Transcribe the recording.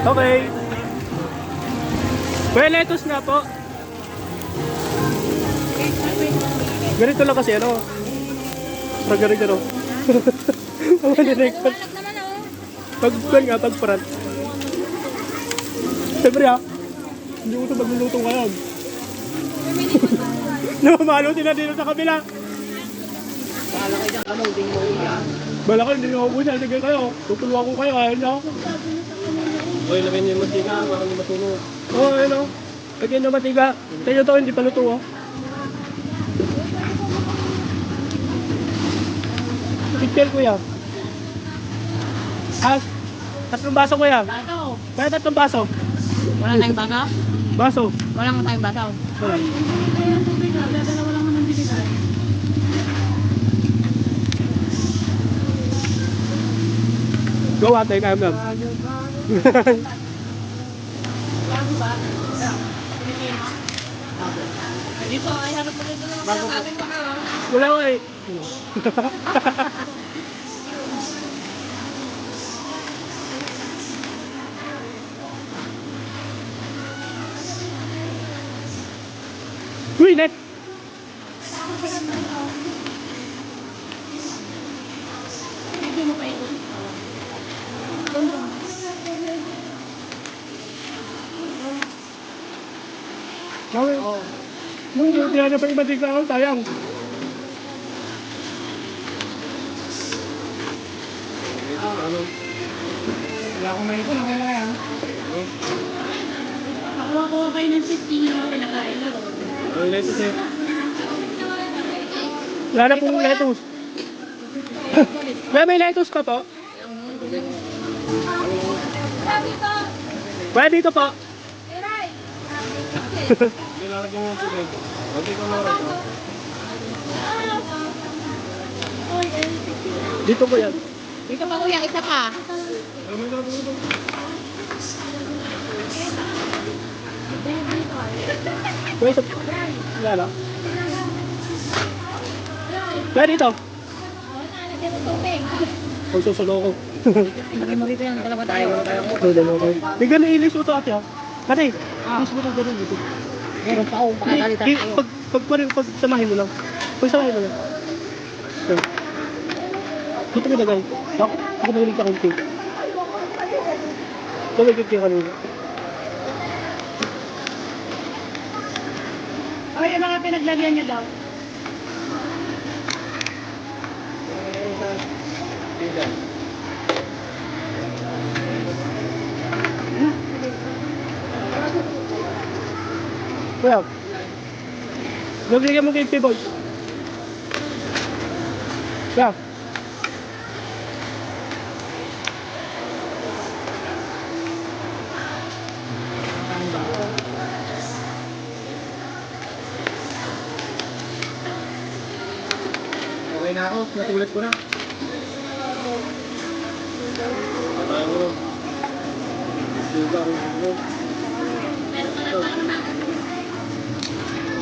Okay. Well, lettuce nga po. Ganito lang kasi ano. Ganito. Ang maninig. Pag front. Siyempre ha. Hindi ko ito maglulutong ngayon. Namalutin na dito sa kabila. Bala kayo, hindi nyo ako usan. Sige kayo. Tutulungan ko kayo. Ayun na. Uy, lagyan niyo yung matiga. Parang yung matunog. Oo, ayun o. Lagyan nyo matiga. Tayo to, hindi pa luto o. Picture ko yan. Ah, 3 baso ko yan. Kaya 3 baso. Wala tayong basaw? Baso. Wala nga tayong basaw. Wala. Go ate, kaya mo. Dito ay hanap mo dito naman sa ating baka. Wala ko eh. Uy, net! Hindi mo pa ito. Gawin. Nung hindi na pa ibatik na ako, sayang. Wala akong may ito, nakala yan. Nakuha ko kayo ng 15 yung pinakain na. Ang lettuce eh. Wala na pong lettuce. May lettuce ka po? Wala dito po. Nilalagyan mo yung tubig. Hindi ko narin. Dito po yan. Dito pa kuya, isa pa. Wait, wala na. Wala dito. Huwag susulo ko. Lagyan mo rito yan, dalawa tayo. Bigyan na ilis mo ito ate ha. Ate, ilis mo ito ganun dito. Meron pa akong pakakalita tayo. Pag samahin mo lang. Pag samahin mo lang. So, dito mo lagay. Ako nalilig ka kong cake. Ito may cake kanina. Ay, yung mga pinaglagyan niya daw. Kuya, nabigyan mo cake boy. Kuya. Okay na ako. Natulad ko na. Tayo mo. Sugar.